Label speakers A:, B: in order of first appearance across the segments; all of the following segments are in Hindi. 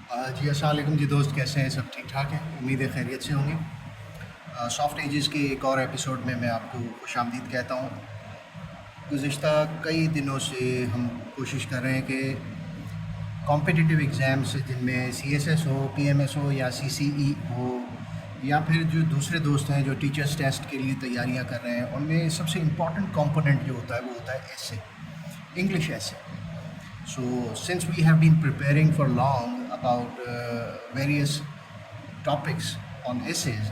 A: जी अस्सलाम वालेकुम जी दोस्त, कैसे हैं? सब ठीक ठाक हैं? उम्मीद है खैरियत से होंगे। सॉफ्ट एजेस के एक और एपिसोड में मैं आपको खुशामदीद कहता हूँ। गुज़िश्ता कई दिनों से हम कोशिश कर रहे हैं कि कॉम्पिटिटिव एग्ज़ाम्स जिनमें सीएसएस हो, पीएमएस हो या सीसीई हो, या फिर जो दूसरे दोस्त हैं जो टीचर्स टेस्ट के लिए तैयारियां कर रहे हैं, उनमें सबसे इम्पॉर्टेंट कंपोनेंट जो होता है वो होता है essay, English essay. So, since we have been preparing for long about various topics on essays,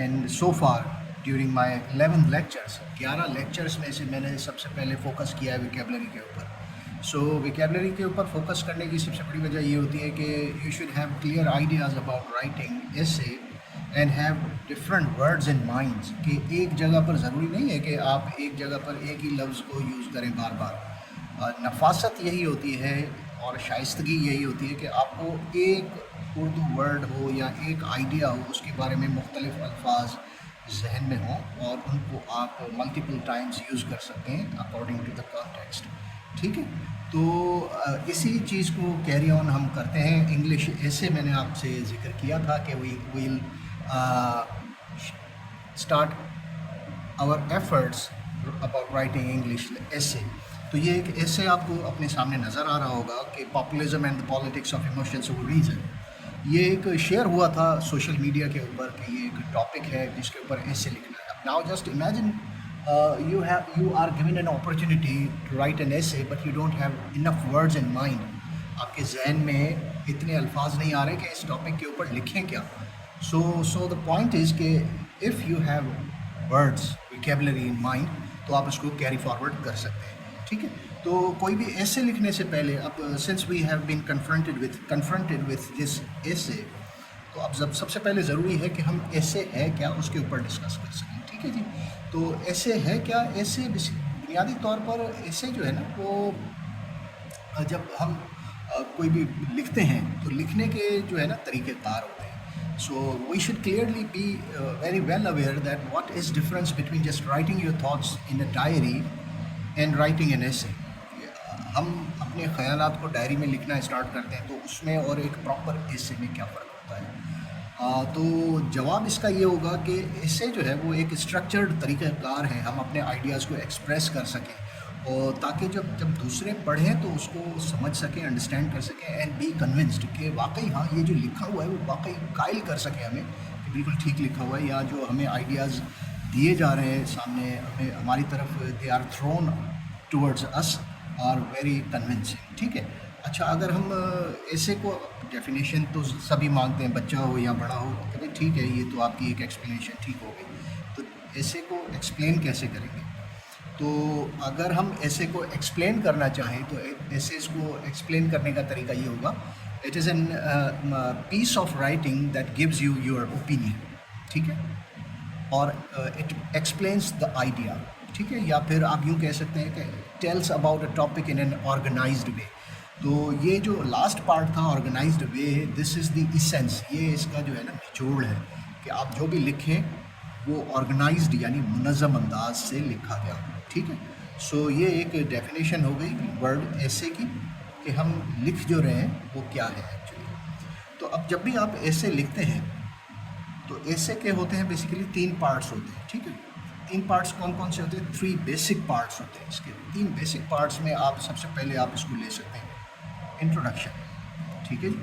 A: and so far during my 11 lectures, 11 lectures में से मैंने सबसे पहले फोकस किया है vocabulary के ऊपर। So, vocabulary के ऊपर फोकस करने की सबसे बड़ी वजह ये होती है कि you should have clear ideas about writing essay and have different words in minds, कि एक जगह पर ज़रूरी नहीं है कि आप एक जगह पर एक ही लफ्ज़ को यूज़ करें बार बार। नफासत यही होती है और शाइस्तगी यही होती है कि आपको एक उर्दू वर्ड हो या एक आइडिया हो, उसके बारे में मुख्तलिफ अल्फाज जहन में हों और उनको आप मल्टीपल टाइम्स यूज़ कर सकें अकॉर्डिंग टू द कॉन्टेक्स्ट। ठीक है, तो इसी चीज़ को कैरी ऑन हम करते हैं। इंग्लिश ऐसे मैंने आपसे ज़िक्र किया था कि we will start our efforts about writing English essay. तो ये एक ऐसे आपको अपने सामने नज़र आ रहा होगा कि populism and the politics of emotions over reason, ये एक शेयर हुआ था सोशल मीडिया के ऊपर कि ये एक टॉपिक है जिसके ऊपर ऐसे लिखना है। Now just imagine you are given an opportunity to write an essay but you don't have enough words in mind। आपके जहन में इतने अल्फाज नहीं आ रहे कि इस टॉपिक के ऊपर लिखें क्या। सो द पॉइंट इज़ कि if you have words vocabulary in mind तो आप उसको कैरी फॉरवर्ड कर सकते हैं। ठीक है, तो कोई भी ऐसे लिखने से पहले अब since we have been confronted with this essay, तो अब जब सबसे पहले ज़रूरी है कि हम ऐसे है क्या उसके ऊपर डिस्कस कर सकें। ठीक है जी, तो ऐसे है क्या, ऐसे बुनियादी तौर पर ऐसे जो है ना वो जब हम कोई भी लिखते हैं तो लिखने के जो है ना तरीक़ेकार होते हैं। So we should clearly be very well aware that what is difference between just writing your thoughts in a diary and writing an essay. हम अपने ख़यालात को डायरी में लिखना स्टार्ट करते हैं तो उसमें और एक प्रॉपर ऐसे में क्या फ़र्क होता है। तो जवाब इसका ये होगा कि ऐसे जो है वो एक स्ट्रक्चर्ड तरीक़ाकार है, हम अपने आइडियाज़ को एक्सप्रेस कर सकें और ताकि जब जब दूसरे पढ़ें तो उसको समझ सकें, अंडरस्टैंड कर सकें एंड बी कन्विंस्ड कि वाकई हाँ ये जो लिखा हुआ है वो वाकई कायल कर सके हमें कि बिल्कुल ठीक लिखा हुआ है, या जो हमें आइडियाज़ दिए जा रहे हैं सामने हमें हमारी तरफ they are thrown towards us are very convincing. ठीक है, अच्छा अगर हम ऐसे को डेफिनेशन तो सभी मांगते हैं, बच्चा हो या बड़ा हो, कि भाई ठीक है ये तो आपकी एक एक्सप्लेनेशन ठीक हो गई, तो ऐसे को एक्सप्लेन कैसे करेंगे। तो अगर हम ऐसे को एक्सप्लेन करना चाहें तो ऐसे इसको एक्सप्लेन करने का तरीका ये होगा, it is an piece of writing that gives you your opinion. ठीक है, और इट एक्सप्लेन्स द आइडिया। ठीक है, या फिर आप यूँ कह सकते हैं कि tells about a topic in an organized way. तो ये जो लास्ट पार्ट था organized way, this is the essence, ये इसका जो है ना निचोड़ है कि आप जो भी लिखें वो ऑर्गेनाइज्ड यानी मुनज़्ज़म अंदाज से लिखा गया। ठीक है, सो ये एक डेफिनेशन हो गई वर्ड ऐसे की कि हम लिख जो रहे हैं वो क्या है एक्चुअली। तो अब जब भी आप ऐसे लिखते हैं तो ऐसे के होते हैं बेसिकली 3 पार्ट्स होते हैं। ठीक है, 3 पार्ट्स कौन कौन से होते हैं? 3 बेसिक पार्ट्स होते हैं इसके। 3 बेसिक पार्ट्स में आप सबसे पहले आप इसको ले सकते हैं इंट्रोडक्शन। ठीक है जी,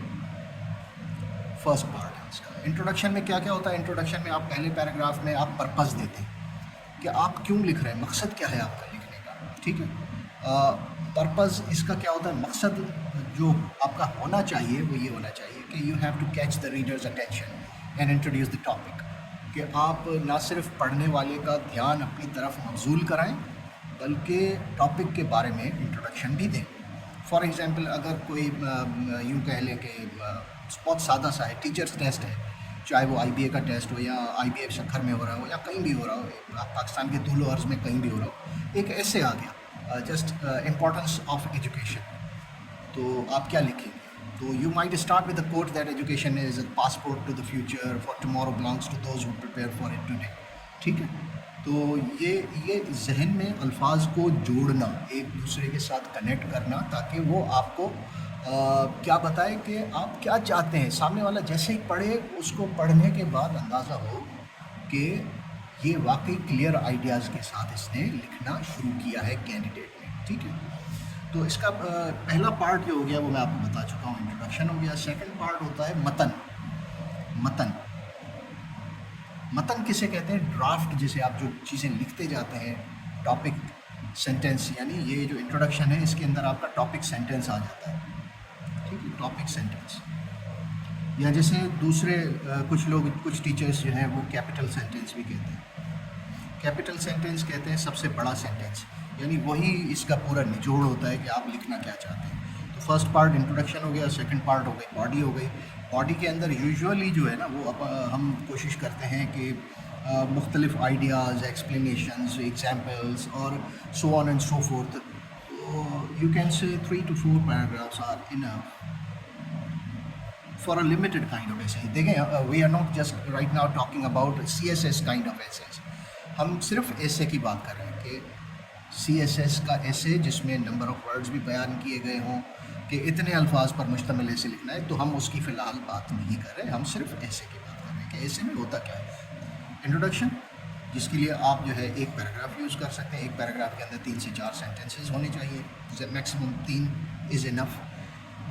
A: फर्स्ट पार्ट है इसका। इंट्रोडक्शन में क्या क्या होता है? इंट्रोडक्शन में आप पहले पैराग्राफ में आप पर्पस देते हैं कि आप क्यों लिख रहे हैं, मकसद क्या है आपका लिखने का। ठीक है, पर्पस इसका क्या होता है, मकसद जो आपका होना चाहिए वो ये होना चाहिए कि you have to catch the readers attention and introduce the topic, कि आप ना सिर्फ पढ़ने वाले का ध्यान अपनी तरफ मबजूल कराएं बल्कि टॉपिक के बारे में इंट्रोडक्शन भी दें। फॉर एग्ज़ाम्पल अगर कोई यूँ कह लें कि बहुत सादा सा है, टीचर्स टेस्ट है, चाहे वो IBA का टेस्ट हो या IBA शक्कर में हो रहा हो या कहीं भी हो रहा हो, पाकिस्तान के तूल अर्ज़ में कहीं भी हो रहा हो, एक ऐसे आ गया जस्ट इम्पोर्टेंस ऑफ एजुकेशन, तो आप क्या लिखेंगे? तो you might start with the quote that education is a passport to the future, for tomorrow belongs to those who prepare for it today. ठीक है, तो ये जहन में अल्फाज को जोड़ना, एक दूसरे के साथ कनेक्ट करना ताकि वो आपको क्या बताएं कि आप क्या चाहते हैं, सामने वाला जैसे ही पढ़े उसको पढ़ने के बाद अंदाज़ा हो कि ये वाकई क्लियर आइडियाज़ के साथ इसने लिखना शुरू किया है कैंडिडेट ने, ठीक है। तो इसका पहला पार्ट जो हो गया वो मैं आपको बता चुका हूँ, इंट्रोडक्शन हो गया। सेकंड पार्ट होता है मतन। मतन मतन किसे कहते हैं? ड्राफ्ट, जिसे आप जो चीज़ें लिखते जाते हैं, टॉपिक सेंटेंस, यानी ये जो इंट्रोडक्शन है इसके अंदर आपका टॉपिक सेंटेंस आ जाता है, ठीक है, टॉपिक सेंटेंस। या जैसे दूसरे कुछ लोग, कुछ टीचर्स जो हैं वो कैपिटल सेंटेंस भी कहते हैं। कैपिटल सेंटेंस कहते हैं सबसे बड़ा सेंटेंस, यानी वही इसका पूरा निचोड़ होता है कि आप लिखना क्या चाहते हैं। तो फर्स्ट पार्ट इंट्रोडक्शन हो गया, सेकंड पार्ट हो गई बॉडी हो गई। बॉडी के अंदर यूजुअली जो है ना वो हम कोशिश करते हैं कि मुख्तलिफ आइडियाज़, एक्सप्लेनेशंस, एग्जाम्पल्स और so on and so forth. You can say 3 to 4 paragraphs are enough for a limited kind of essay. देखें, we are not just right now talking about CSS kind of essays. हम सिर्फ essay की बात कर रहे हैं कि CSS का essay जिसमें नंबर ऑफ वर्ड्स भी बयान किए गए हों कि इतने अल्फाज पर मुश्तमिल essay लिखना है, तो हम उसकी फ़िलहाल बात नहीं कर रहे, हम सिर्फ essay की बात कर रहे हैं कि essay में होता क्या है। इंट्रोडक्शन, जिसके लिए आप जो है एक पैराग्राफ यूज़ कर सकते हैं। एक पैराग्राफ के अंदर 3 से 4 सेंटेंसेस होने चाहिए, maximum 3 is enough.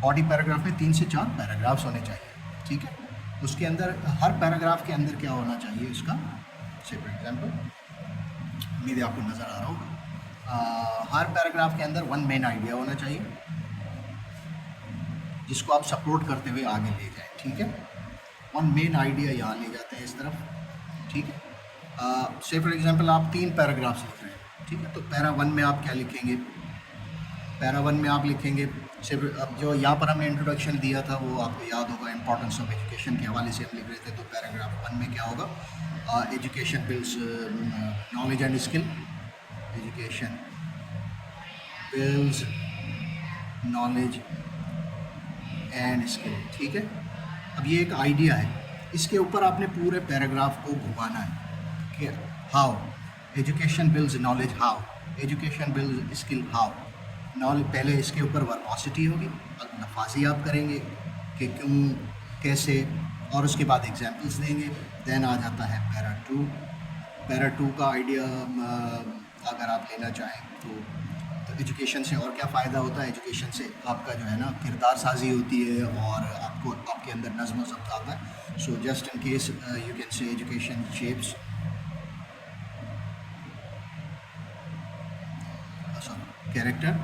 A: Body paragraph में 3 से 4 पैराग्राफ्स होने चाहिए, ठीक है। उसके अंदर हर पैराग्राफ के अंदर क्या होना चाहिए इसका, से फॉर एग्जाम्पल, उम्मीद है आपको नज़र आ रहा होगा। हर पैराग्राफ के अंदर 1 मेन आइडिया होना चाहिए जिसको आप सपोर्ट करते हुए आगे ले जाएं, ठीक है। 1 मेन आइडिया यहाँ ले जाते हैं इस तरफ, ठीक है। से फॉर एग्जाम्पल आप 3 पैराग्राफ्स लिख रहे हैं, ठीक है, तो पैरा 1 में आप क्या लिखेंगे? पैरा 1 में आप लिखेंगे सिर्फ, अब जो यहाँ पर हमने इंट्रोडक्शन दिया था वो आपको याद होगा, इंपॉर्टेंस ऑफ एजुकेशन के हवाले से हम लिख रहे थे। तो पैराग्राफ 1 में क्या होगा? Education builds knowledge and skill, education builds knowledge and skill, ठीक है। अब ये एक आइडिया है, इसके ऊपर आपने पूरे पैराग्राफ को घुमाना है कि how education builds knowledge, how education builds skill, how knowledge. पहले इसके ऊपर वर्बोसिटी होगी, नफाजी आप करेंगे कि क्यों, कैसे, और उसके बाद एग्जाम्पल्स देंगे। देन आ जाता है पैरा 2। पैरा 2 का आइडिया अगर आप लेना चाहें तो एजुकेशन से और क्या फ़ायदा होता है? एजुकेशन से आपका जो है ना किरदार साजी होती है और आपको आपके अंदर नज़्म ज़ब्त आता है। So just in case you can से education shapes character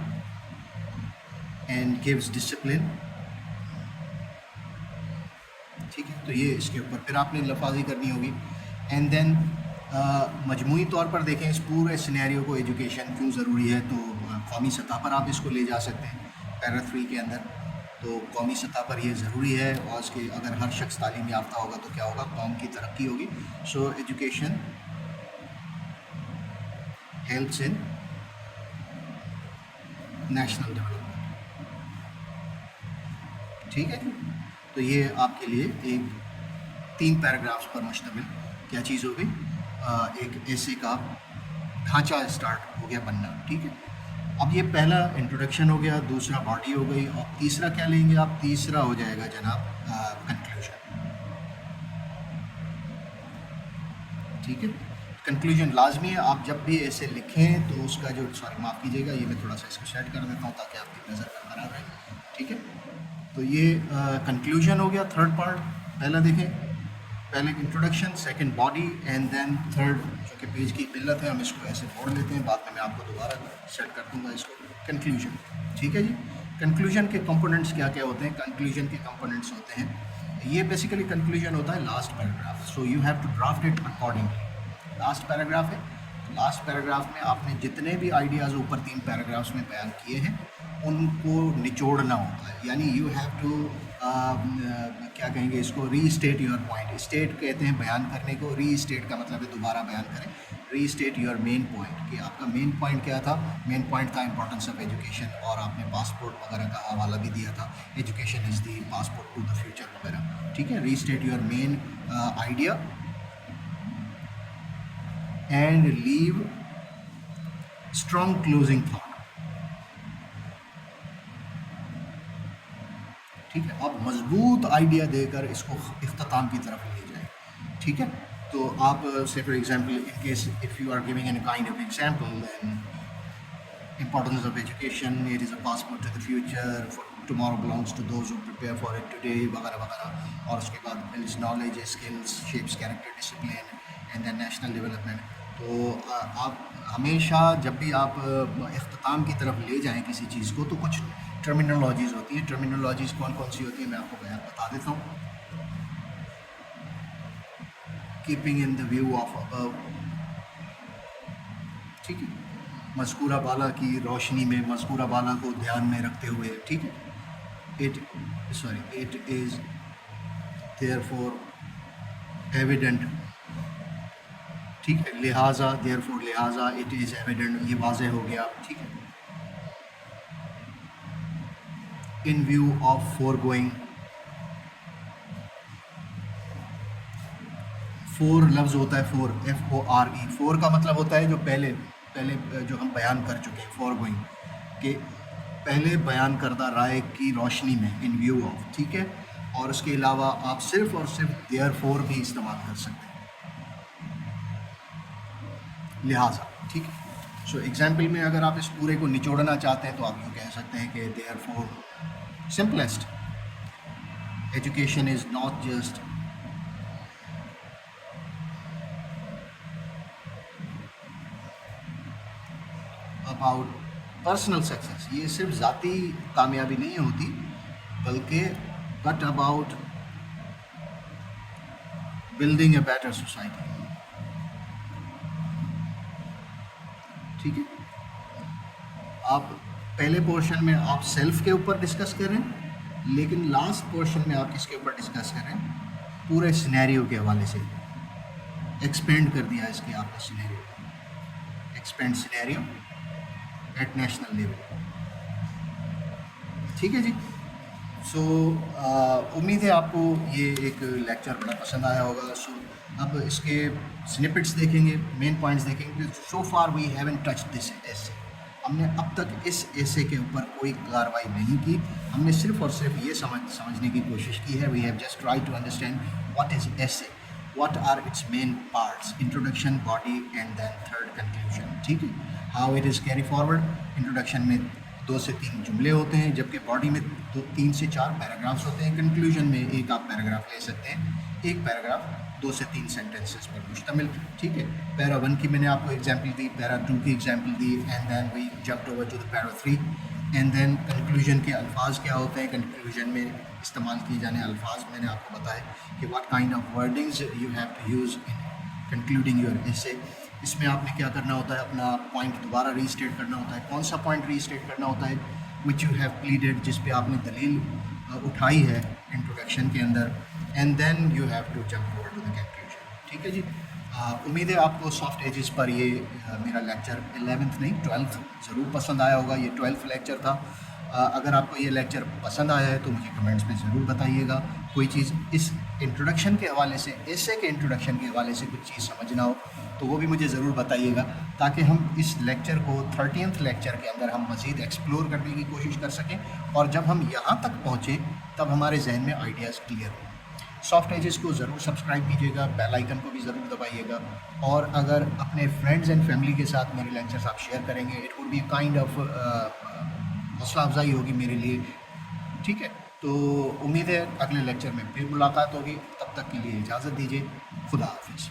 A: and gives discipline, ठीक है। तो ये इसके ऊपर फिर आपने लफाजी करनी होगी। एंड देन मजमूई तौर पर देखें इस पूरे सिनेरियो को, एजुकेशन क्यों ज़रूरी है, तो कौमी सतह पर आप इसको ले जा सकते हैं पैरा 3 के अंदर। तो कौमी सतह पर ये ज़रूरी है, और इसके अगर हर शख्स तालीम याफ्ता होगा तो क्या होगा? कौम की तरक्की होगी। So education helps in national development, ठीक है जी। तो ये आपके लिए एक 3 पैराग्राफ्स पर मुश्तमिल क्या चीज़ हो गई, एक ऐसे का ढांचा स्टार्ट हो गया बनना, ठीक है। अब ये पहला इंट्रोडक्शन हो गया, दूसरा बॉडी हो गई, और तीसरा क्या लेंगे आप? तीसरा हो जाएगा जनाब कंक्लूजन, ठीक है। कंक्लूजन लाजमी है, आप जब भी ऐसे लिखें तो उसका जो, सॉरी माफ़ कीजिएगा, ये मैं थोड़ा सा इसको सेट कर देता हूँ ताकि आपकी नज़र बरकरार रहे, ठीक है। तो ये कंक्लूजन हो गया, थर्ड पार्ट। पहला देखें, पहले introduction, second body, and then third, जो कि पेज की किल्लत है हम इसको ऐसे मोड़ लेते हैं, बाद में मैं आपको दोबारा सेट कर दूँगा इसको, कंक्लूजन, ठीक है जी। कंक्लूजन के कंपोनेंट्स क्या क्या होते हैं? कंक्लूजन के कंपोनेंट्स होते हैं, ये बेसिकली कंक्लूजन होता है last paragraph. So you have to draft it accordingly. Last paragraph है, लास्ट पैराग्राफ में आपने जितने भी आइडियाज़ ऊपर 3 पैराग्राफ्स में बयान किए हैं उनको निचोड़ना होता है, यानी यू हैव टू क्या कहेंगे इसको, रीस्टेट योर पॉइंट। स्टेट कहते हैं बयान करने को, रीस्टेट का मतलब है दोबारा बयान करें। रीस्टेट योर मेन पॉइंट, कि आपका मेन पॉइंट क्या था? मेन पॉइंट था इंपॉर्टेंस ऑफ एजुकेशन, और आपने पासपोर्ट वगैरह का हवाला भी दिया था, education is the passport to the future वगैरह, ठीक है। Restate your main idea and leave strong closing thought. ठीक है, आप मजबूत आइडिया देकर इसको इख्तिताम की तरफ ले जाएं, ठीक है। तो आप say for example in case if you are giving an kind of example then importance of education, it is a passport to the future, for tomorrow belongs to those who prepare for it today, वगैरह वगैरह। और उसके बाद builds knowledge, skills, shapes character, discipline and then national development। तो आप हमेशा जब भी आप इख्तिताम की तरफ ले जाएं किसी चीज़ को, तो कुछ टर्मिनोलॉजीज़ होती हैं। टर्मिनोलॉजीज़ कौन कौन सी होती हैं मैं आपको बता देता हूँ। Keeping in the view of above, ठीक है, मज़कूरा बाला की रोशनी में, मज़कूरा बाला को ध्यान में रखते हुए, ठीक है। इट इज़ देयरफॉर एविडेंट, ठीक है, लिहाजा देयरफॉर लिहाजा इट इज़ एविडेंट, ये वाज़ेह हो गया, ठीक है। इन व्यू ऑफ फोरगोइंग, फोर लफ्ज़ होता है, FORE, फोर का मतलब होता है जो पहले जो हम बयान कर चुके हैं, फोरगोइंग के पहले बयान करदा राय की रोशनी में, इन व्यू ऑफ, ठीक है। और उसके अलावा आप सिर्फ और सिर्फ देयरफॉर भी इस्तेमाल कर सकते हैं, लिहाजा, ठीक है। सो एग्जाम्पल में अगर आप इस पूरे को निचोड़ना चाहते हैं तो आप यूँ कह सकते हैं कि therefore simplest, education is not just about personal success, ये सिर्फ ज़ाती कामयाबी नहीं होती बल्कि but about building a better society, ठीक है। आप पहले पोर्शन में आप सेल्फ के ऊपर डिस्कस करें, लेकिन लास्ट पोर्शन में आप किसके ऊपर डिस्कस करें, पूरे सिनेरियो के हवाले से एक्सपेंड कर दिया इसके आपने scenario, expand scenario at national level, ठीक है जी। सो उम्मीद है आपको ये एक लेक्चर बड़ा पसंद आया होगा। सो अब इसके स्निपेट्स देखेंगे, मेन पॉइंट्स देखेंगे। So far we haven't touched this essay, हमने अब तक इस एसे के ऊपर कोई कार्रवाई नहीं की, हमने सिर्फ और सिर्फ ये समझने की कोशिश की है। We have just try to understand what is essay, what are its main parts, introduction, body and then third conclusion, ठीक है। how it is carry forward, introduction में 2 से 3 जुमले होते हैं, जबकि बॉडी में 3 से 4 पैराग्राफ्स होते हैं, कंक्लूजन में एक आप पैराग्राफ ले सकते हैं, एक पैराग्राफ 2 से 3 सेंटेंसेस पर मुश्तमिल, ठीक है। पैरा 1 की मैंने आपको एग्जाम्पल दी, पैरा 2 की एग्जाम्पल दी, and then we jumped over to the para 3, and then conclusion के अल्फाज क्या होते हैं, कंक्लूजन में इस्तेमाल किए जाने अल्फाज मैंने आपको बताया कि what kind of wordings you have to use in concluding your essay. इसमें आपने क्या करना होता है, अपना पॉइंट दोबारा रीस्टेट करना होता है। कौन सा पॉइंट रीस्टेट करना होता है, विच यू हैव प्लीडेड, जिस पे आपने दलील उठाई है इंट्रोडक्शन के अंदर, and then you have to jump over to the conclusion, ठीक है जी। उम्मीद है आपको सॉफ्ट एजेस पर ये मेरा लेक्चर 11th नहीं 12th ज़रूर पसंद आया होगा। ये 12th लेक्चर था। अगर आपको ये लेक्चर पसंद आया है तो मुझे कमेंट्स में ज़रूर बताइएगा। कोई चीज़ इस इंट्रोडक्शन के हवाले से, एसे के इंट्रोडक्शन के हवाले से कुछ चीज़ समझना हो तो वो भी मुझे ज़रूर बताइएगा, ताकि हम इस लेक्चर को 30th लेक्चर के अंदर हम मज़ीद एक्सप्लोर करने की कोशिश कर सकें, और जब हम यहाँ तक पहुँचे तब हमारे जहन में आइडियाज़ क्लियर हों। सॉफ्ट एजेस को ज़रूर सब्सक्राइब कीजिएगा, बेल आइकन को भी ज़रूर दबाइएगा, और अगर अपने फ्रेंड्स एंड फैमिली के साथ मेरे लेक्चर्स आप शेयर करेंगे, it would be kind of हौसला अफजाई होगी मेरे लिए, ठीक है। तो उम्मीद है अगले लेक्चर में फिर मुलाकात होगी, तब तक के लिए इजाज़त दीजिए। खुदा हाफिज़।